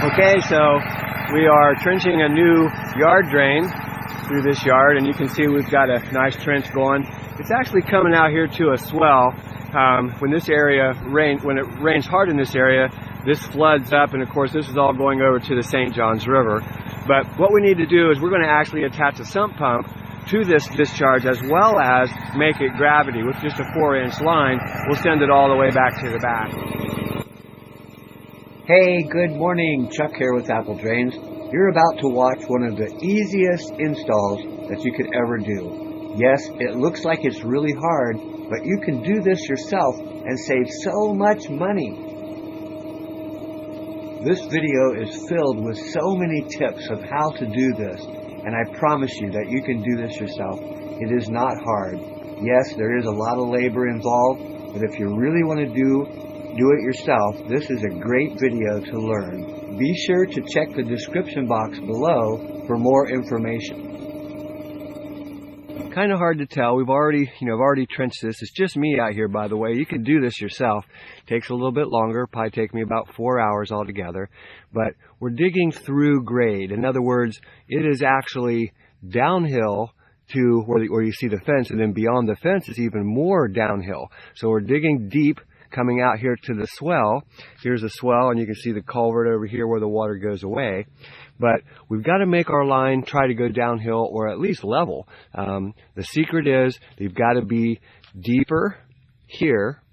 Okay, so we are trenching a new yard drain through this yard, and you can see we've got a nice trench going. It's actually coming out here to a swell. When it rains hard in this area, this floods up, and of course this is all going over to the St. Johns River. But what we need to do is we're going to actually attach a sump pump to this discharge, as well as make it gravity. With just a 4-inch line, we'll send it all the way back to the back. Hey, good morning. Chuck here with Apple Drains. You're about to watch one of the easiest installs that you could ever do. Yes, it looks like it's really hard, but you can do this yourself and save so much money. This video is filled with so many tips of how to do this, and I promise you that you can do this yourself. It is not hard. Yes, there is a lot of labor involved, but if you really want to do it yourself, this is a great video to learn. Be sure to check the description box below for more information. Kind of hard to tell. I've already trenched this. It's just me out here, by the way. You can do this yourself. Takes a little bit longer. Probably take me about 4 hours altogether. But we're digging through grade. In other words, it is actually downhill to where you see the fence, and then beyond the fence is even more downhill. So we're digging deep, coming out here to the swell. Here's a swell, and you can see the culvert over here where the water goes away. But we've got to make our line try to go downhill, or at least level. The secret is you've got to be deeper here,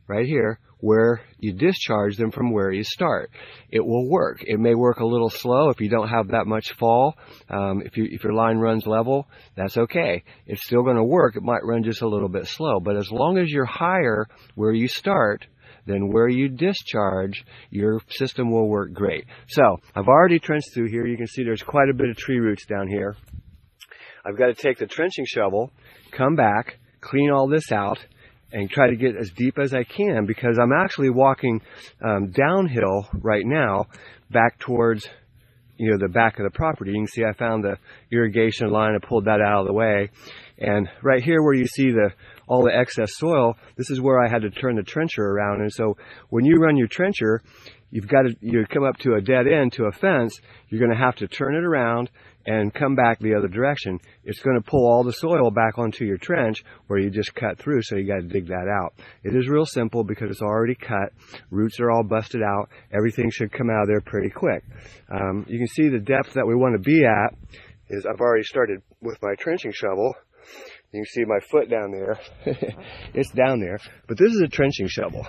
right here, where you discharge them from where you start. It will work. It may work a little slow if you don't have that much fall. If your line runs level, that's okay. It's still going to work. It might run just a little bit slow, but as long as you're higher where you start than where you discharge, your system will work great. So I've already trenched through here. You can see there's quite a bit of tree roots down here. I've got to take the trenching shovel, come back, clean all this out, and try to get as deep as I can, because I'm actually walking downhill right now back towards the back of the property. You can see I found the irrigation line. I pulled that out of the way, and right here where you see all the excess soil, this is where I had to turn the trencher around. And so when you run your trencher, you come up to a dead end, to a fence, you're going to have to turn it around and come back the other direction. It's going to pull all the soil back onto your trench where you just cut through, so you got to dig that out. It is real simple because it's already cut. Roots are all busted out. Everything should come out of there pretty quick. You can see the depth that we want to be at is I've already started with my trenching shovel. You can see my foot down there. It's down there. But this is a trenching shovel.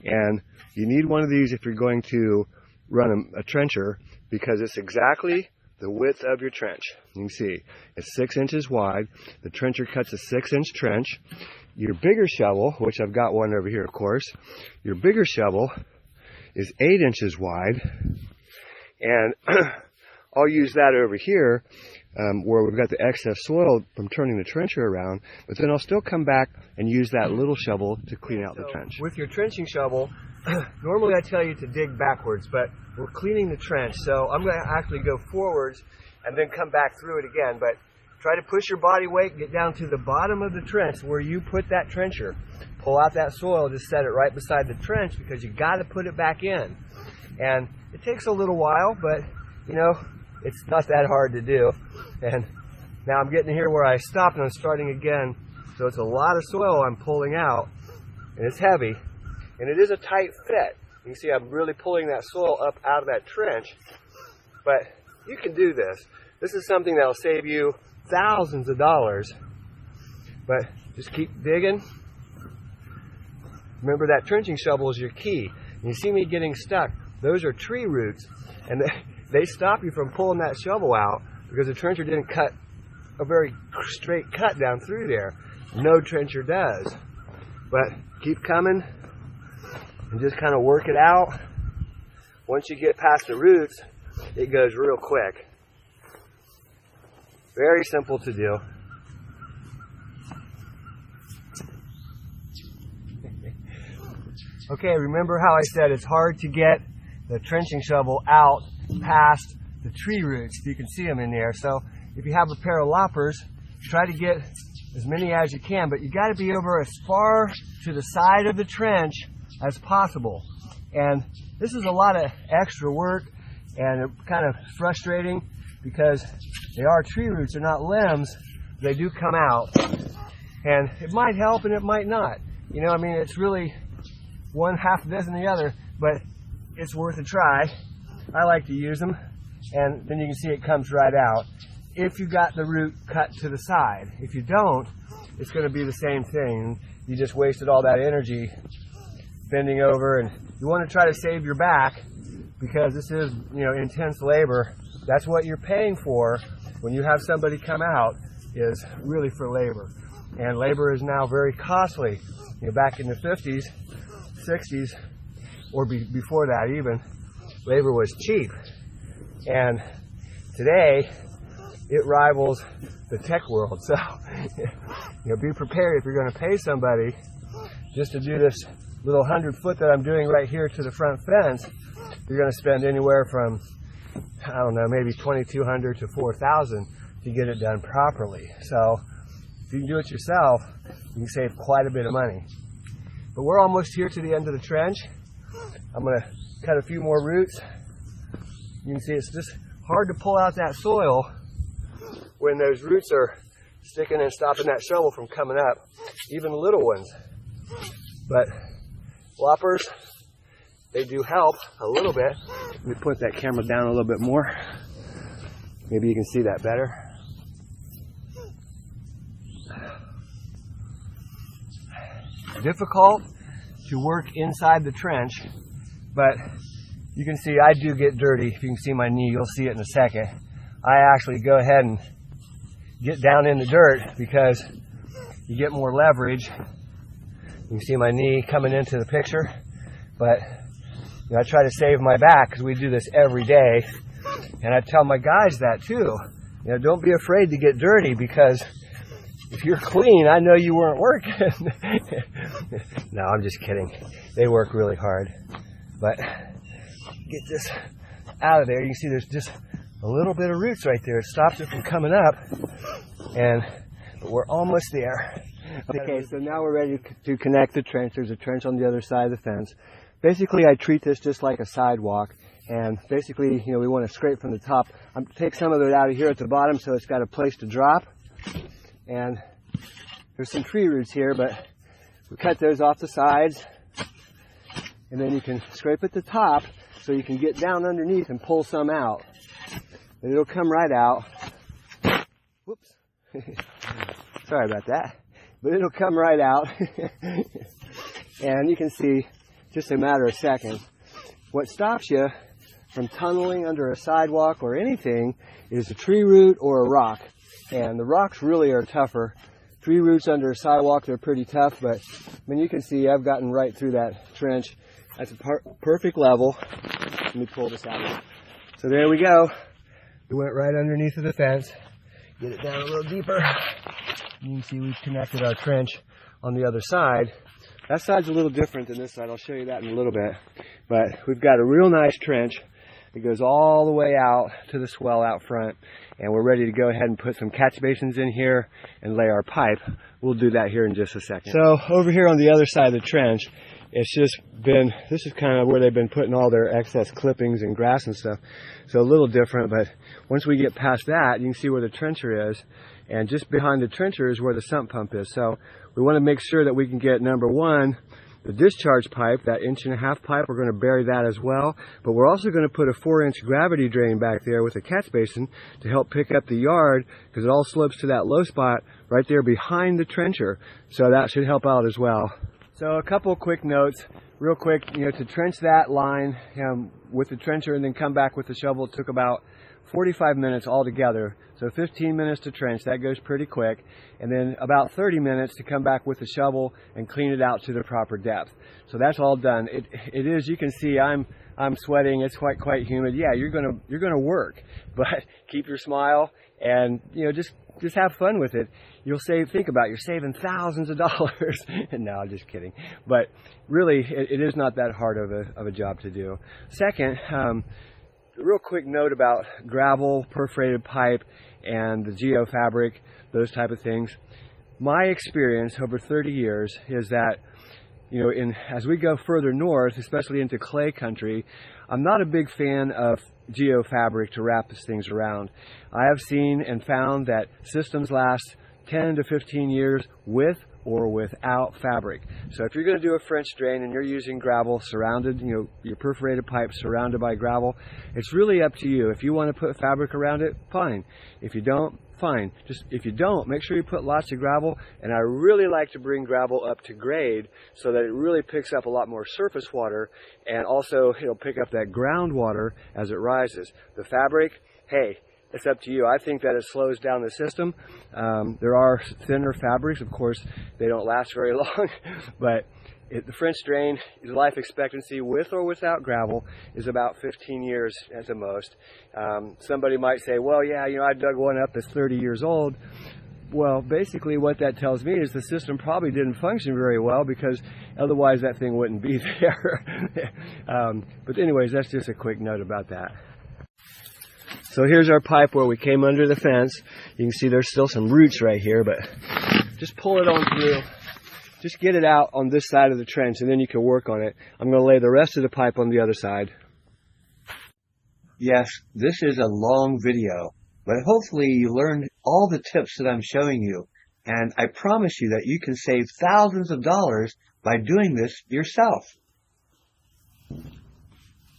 And you need one of these if you're going to run a trencher, because it's exactly the width of your trench. You can see it's 6 inches wide. The trencher cuts a 6-inch trench. Your bigger shovel, which I've got one over here, of course, your bigger shovel is 8 inches wide. And I'll use that over here where we've got the excess soil from turning the trencher around, but then I'll still come back and use that little shovel to clean out the trench. With your trenching shovel, normally I tell you to dig backwards, but we're cleaning the trench, so I'm going to actually go forwards and then come back through it again. But try to push your body weight, get down to the bottom of the trench where you put that trencher. Pull out that soil, just set it right beside the trench, because you got to put it back in. And it takes a little while, but it's not that hard to do. And now I'm getting here where I stopped, and I'm starting again. So it's a lot of soil I'm pulling out, and it's heavy, and it is a tight fit. You can see I'm really pulling that soil up out of that trench, but you can do this. This is something that will save you thousands of dollars, but just keep digging. Remember, that trenching shovel is your key. And you see me getting stuck. Those are tree roots, and they stop you from pulling that shovel out because the trencher didn't cut a very straight cut down through there. No trencher does. But keep coming and just kind of work it out. Once you get past the roots, it goes real quick. Very simple to do. Okay, remember how I said it's hard to get the trenching shovel out past the tree roots. You can see them in there. So if you have a pair of loppers, try to get as many as you can, but you got to be over as far to the side of the trench as possible. And this is a lot of extra work, and kind of frustrating because they are tree roots, they're not limbs. They do come out, and it might help and it might not. You know, I mean, it's really one half this and the other, but it's worth a try. I like to use them, and then you can see it comes right out if you got the root cut to the side. If you don't, it's going to be the same thing. You just wasted all that energy bending over, and you want to try to save your back because this is, you know, intense labor. That's what you're paying for when you have somebody come out, is really for labor. And labor is now very costly. You know, back in the 50s, 60s, or before that even, labor was cheap. And today, it rivals the tech world. So, you know, be prepared if you're going to pay somebody just to do this little 100-foot that I'm doing right here to the front fence. You're going to spend anywhere from, I don't know, maybe $2,200 to $4,000 to get it done properly. So, if you can do it yourself, you can save quite a bit of money. But we're almost here to the end of the trench. I'm going to cut a few more roots. You can see it's just hard to pull out that soil when those roots are sticking and stopping that shovel from coming up, even little ones. But loppers, they do help a little bit. Let me put that camera down a little bit more. Maybe you can see that better. Difficult to work inside the trench, but you can see I do get dirty. If you can see my knee, you'll see it in a second. I actually go ahead and get down in the dirt because you get more leverage. You can see my knee coming into the picture, but you know, I try to save my back because we do this every day, and I tell my guys that too. You know, don't be afraid to get dirty because if you're clean, I know you weren't working. No, I'm just kidding. They work really hard. But get this out of there. You can see there's just a little bit of roots right there. It stops it from coming up. But we're almost there. Okay, so now we're ready to connect the trench. There's a trench on the other side of the fence. Basically, I treat this just like a sidewalk. And basically, you know, we want to scrape from the top. Take some of it out of here at the bottom so it's got a place to drop. And there's some tree roots here, but we cut those off the sides. And then you can scrape at the top so you can get down underneath and pull some out. And it'll come right out. Whoops. Sorry about that. But it'll come right out. And you can see, just a matter of seconds. What stops you from tunneling under a sidewalk or anything is a tree root or a rock. And the rocks really are tougher. Tree roots under a sidewalk, they're pretty tough, but I mean, you can see I've gotten right through that trench. That's a perfect level. Let me pull this out. So there we go. We went right underneath of the fence. Get it down a little deeper. You can see we've connected our trench on the other side. That side's a little different than this side. I'll show you that in a little bit. But we've got a real nice trench. It goes all the way out to the swell out front, and we're ready to go ahead and put some catch basins in here and lay our pipe. We'll do that here in just a second. So over here on the other side of the trench, it's just been, this is kind of where they've been putting all their excess clippings and grass and stuff. So a little different, but once we get past that, you can see where the trencher is, and just behind the trencher is where the sump pump is. So we want to make sure that we can get, number one, the discharge pipe, that 1.5 inch pipe, we're going to bury that as well. But we're also going to put a 4-inch gravity drain back there with a catch basin to help pick up the yard, because it all slopes to that low spot right there behind the trencher. So that should help out as well. So a couple of quick notes, real quick. You know, to trench that line with the trencher and then come back with the shovel, it took about 45 minutes altogether. So 15 minutes to trench, that goes pretty quick. And then about 30 minutes to come back with the shovel and clean it out to the proper depth. So that's all done. It is, you can see I'm sweating, it's quite humid. Yeah, you're gonna work, but keep your smile and, you know, just have fun with it. You'll think about it, you're saving thousands of dollars. No, I'm just kidding. But really, it is not that hard of a job to do. Second, a real quick note about gravel, perforated pipe, and the geofabric, those type of things. My experience over 30 years is that you know, as we go further north, especially into clay country, I'm not a big fan of geofabric to wrap these things around. I have seen and found that systems last 10 to 15 years with or without fabric. So if you're going to do a French drain and you're using gravel surrounded, you know, your perforated pipe surrounded by gravel, it's really up to you. If you want to put fabric around it, fine. If you don't, fine. Just if you don't, make sure you put lots of gravel. And I really like to bring gravel up to grade so that it really picks up a lot more surface water, and also it'll pick up that groundwater as it rises. The fabric, hey, it's up to you. I think that it slows down the system. There are thinner fabrics, of course, they don't last very long, but the French drain, the life expectancy with or without gravel is about 15 years at the most. Somebody might say, well, yeah, you know, I dug one up that's 30 years old. Well, basically what that tells me is the system probably didn't function very well, because otherwise that thing wouldn't be there. But anyways, that's just a quick note about that. So here's our pipe where we came under the fence. You can see there's still some roots right here, but just pull it on through. Just get it out on this side of the trench, and then you can work on it. I'm going to lay the rest of the pipe on the other side. Yes, this is a long video, but hopefully you learned all the tips that I'm showing you. And I promise you that you can save thousands of dollars by doing this yourself.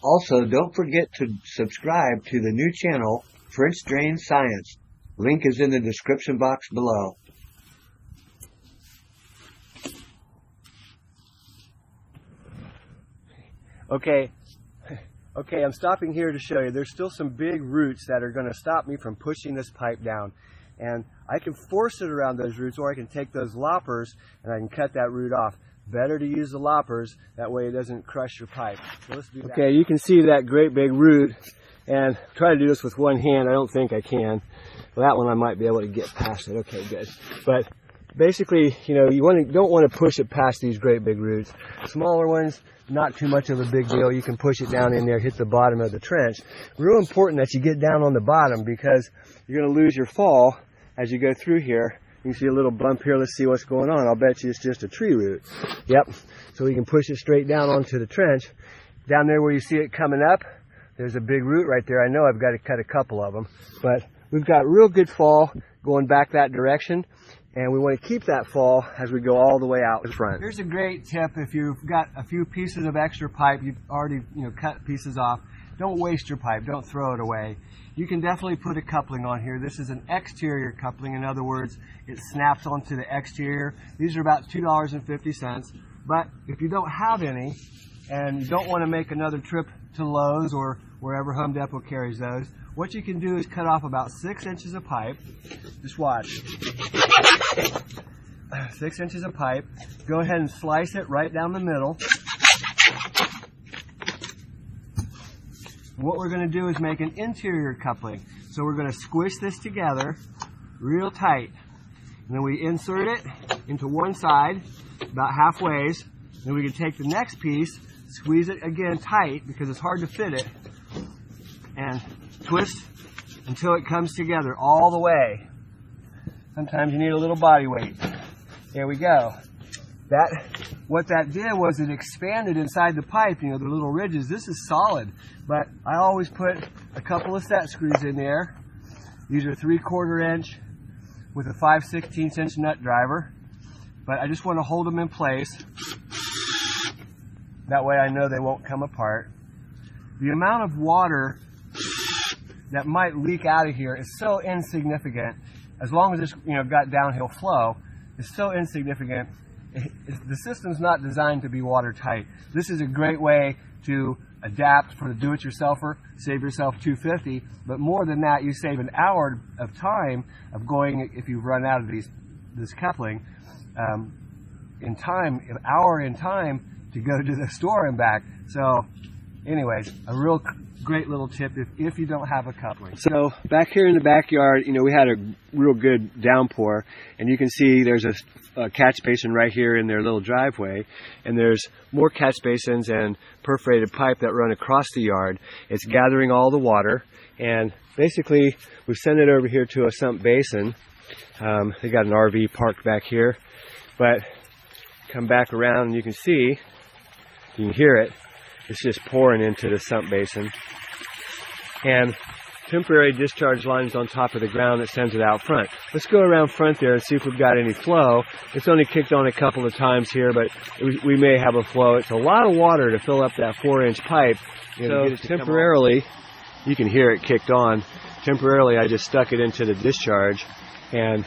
Also, don't forget to subscribe to the new channel, French Drain Science. Link is in the description box below. Okay, I'm stopping here to show you there's still some big roots that are going to stop me from pushing this pipe down. And I can force it around those roots, or I can take those loppers and I can cut that root off. Better to use the loppers, that way it doesn't crush your pipe. So let's do that. Okay, you can see that great big root, and try to do this with one hand. I don't think I can. Well, that one I might be able to get past it. Okay, good. But basically, you know, don't want to push it past these great big roots. Smaller ones, not too much of a big deal. You can push it down in there, hit the bottom of the trench. Real important that you get down on the bottom, because you're going to lose your fall as you go through here. You can see a little bump here. Let's see what's going on. I'll bet you it's just a tree root. Yep. So we can push it straight down onto the trench. Down there where you see it coming up, there's a big root right there. I know I've got to cut a couple of them, but we've got real good fall going back that direction, and we want to keep that fall as we go all the way out the front. Here's a great tip. If you've got a few pieces of extra pipe, you've already cut pieces off, don't waste your pipe. Don't throw it away. You can definitely put a coupling on here. This is an exterior coupling. In other words, it snaps onto the exterior. These are about $2.50. But if you don't have any, and you don't want to make another trip to Lowe's or wherever Home Depot carries those, what you can do is cut off about 6 inches of pipe. Just watch. 6 inches of pipe. Go ahead and slice it right down the middle. What we're going to do is make an interior coupling. So we're going to squish this together real tight. And then we insert it into one side about halfway. Then we can take the next piece, squeeze it again tight because it's hard to fit it, and twist until it comes together all the way. Sometimes you need a little body weight. There we go. What that did was it expanded inside the pipe, the little ridges. This is solid, but I always put a couple of set screws in there. These are 3/4 inch with a 5/16 inch nut driver, but I just want to hold them in place. That way I know they won't come apart. The amount of water that might leak out of here is so insignificant. As long as it's got downhill flow, it's so insignificant. The system's not designed to be watertight. This is a great way to adapt for the do-it-yourselfer, save yourself $2.50, but more than that, you save an hour of time of going, if you've run out of this coupling, an hour in time to go to the store and back. So anyways, a real great little tip if you don't have a coupling. So back here in the backyard, we had a real good downpour, and you can see there's a catch basin right here in their little driveway, and there's more catch basins and perforated pipe that run across the yard. It's gathering all the water, and basically we've sent it over here to a sump basin. They got an RV parked back here, but come back around and you can see, you can hear it, it's just pouring into the sump basin. And temporary discharge lines on top of the ground that sends it out front. Let's go around front there and see if we've got any flow. It's only kicked on a couple of times here, but we may have a flow. It's a lot of water to fill up that 4-inch pipe. So temporarily, you can hear it kicked on. Temporarily, I just stuck it into the discharge, and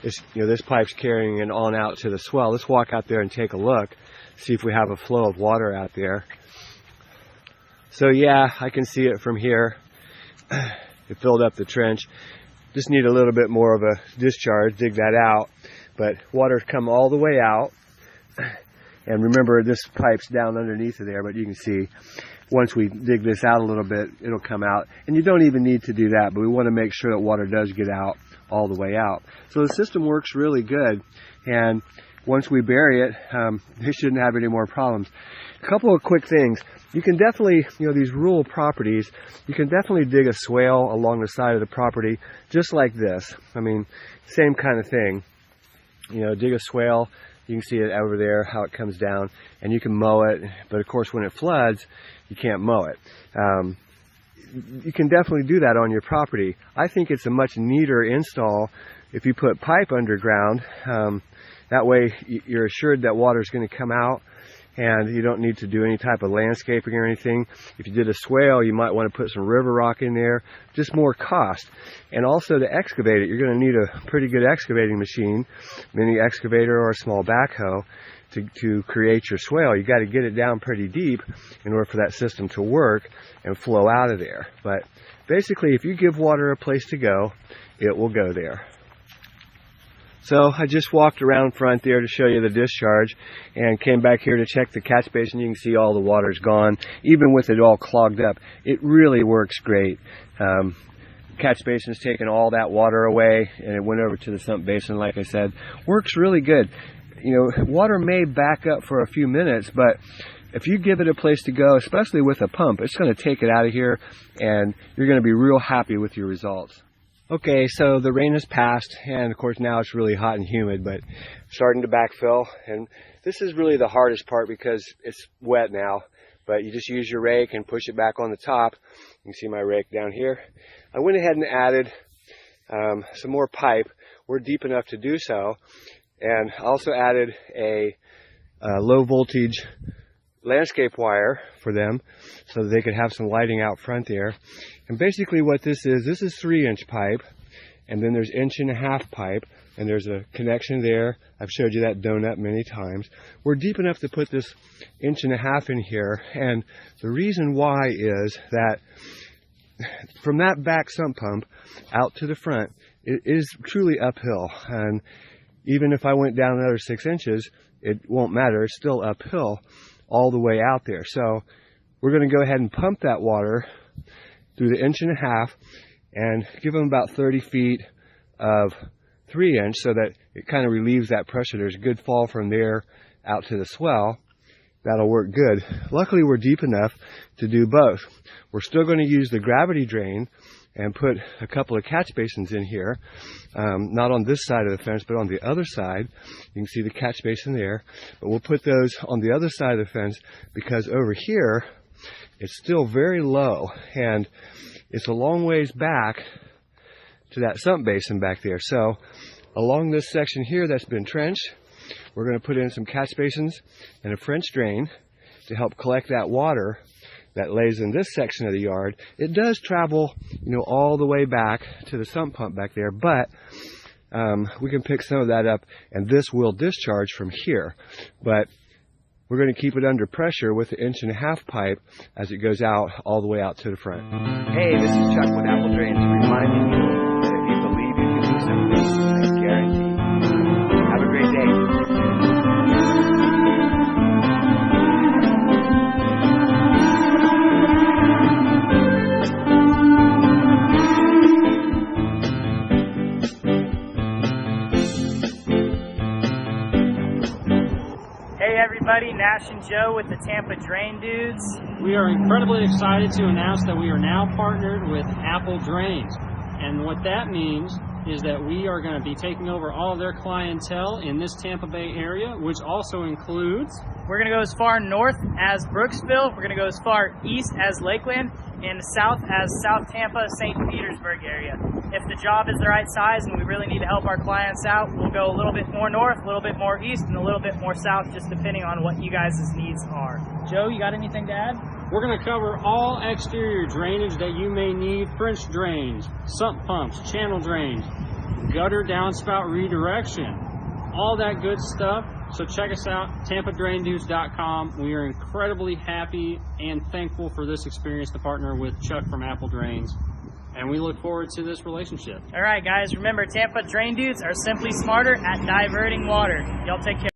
it's, this pipe's carrying it on out to the swell. Let's walk out there and take a look, see if we have a flow of water out there. So yeah, I can see it from here. It filled up the trench. Just need a little bit more of a discharge, dig that out. But water's come all the way out. And remember, this pipe's down underneath of there, but you can see once we dig this out a little bit, it'll come out. And you don't even need to do that, but we want to make sure that water does get out all the way out. So the system works really good. And once we bury it, they shouldn't have any more problems. A couple of quick things. You can definitely, these rural properties, you can definitely dig a swale along the side of the property just like this. I mean, same kind of thing. Dig a swale. You can see it over there, how it comes down, and you can mow it. But of course, when it floods, you can't mow it. You can definitely do that on your property. I think it's a much neater install if you put pipe underground. That way, you're assured that water is going to come out, and you don't need to do any type of landscaping or anything. If you did a swale, you might want to put some river rock in there, just more cost. And also to excavate it, you're going to need a pretty good excavating machine, mini excavator or a small backhoe, to create your swale. You got to get it down pretty deep in order for that system to work and flow out of there. But basically, if you give water a place to go, it will go there. So I just walked around front there to show you the discharge and came back here to check the catch basin. You can see all the water's gone, even with it all clogged up. It really works great. Catch basin's taken all that water away, and it went over to the sump basin, like I said. Works really good. Water may back up for a few minutes, but if you give it a place to go, especially with a pump, it's going to take it out of here, and you're going to be real happy with your results. Okay, so the rain has passed, and of course now it's really hot and humid, but starting to backfill. And this is really the hardest part because it's wet now, but you just use your rake and push it back on the top. You can see my rake down here. I went ahead and added some more pipe. We're deep enough to do so. And also added a low voltage landscape wire for them so that they could have some lighting out front there. And basically what this is 3-inch pipe, and then there's 1.5-inch pipe, and there's a connection there. I've showed you that donut many times. We're deep enough to put this 1.5-inch in here, and the reason why is that from that back sump pump out to the front, it is truly uphill. And even if I went down another 6 inches, it won't matter. It's still uphill all the way out there. So we're going to go ahead and pump that water through the 1.5-inch and give them about 30 feet of 3-inch so that it kind of relieves that pressure. There's a good fall from there out to the swell. That'll work good. Luckily, we're deep enough to do both. We're still going to use the gravity drain and put a couple of catch basins in here, not on this side of the fence, but on the other side. You can see the catch basin there, but we'll put those on the other side of the fence because over here, it's still very low, and it's a long ways back to that sump basin back there. So along this section here that's been trenched, we're going to put in some catch basins and a French drain to help collect that water that lays in this section of the yard. It does travel, all the way back to the sump pump back there, but we can pick some of that up, and this will discharge from here. But we're going to keep it under pressure with the 1.5-inch pipe as it goes out all the way out to the front. Hey, this is Chuck with Apple Drains, reminding you that if you believe you can do something, I guarantee. Have a great day. Everybody, Nash and Joe with the Tampa Drain Dudes. We are incredibly excited to announce that we are now partnered with Apple Drains. And what that means is that we are going to be taking over all of their clientele in this Tampa Bay area, which also includes... We're going to go as far north as Brooksville, we're going to go as far east as Lakeland, and south as South Tampa, St. Petersburg area. If the job is the right size and we really need to help our clients out, we'll go a little bit more north, a little bit more east, and a little bit more south, just depending on what you guys' needs are. Joe, you got anything to add? We're going to cover all exterior drainage that you may need: French drains, sump pumps, channel drains, gutter downspout redirection, all that good stuff. So check us out, TampaDrainDudes.com. We are incredibly happy and thankful for this experience to partner with Chuck from Apple Drains, and we look forward to this relationship. All right, guys, remember, Tampa Drain Dudes are simply smarter at diverting water. Y'all take care.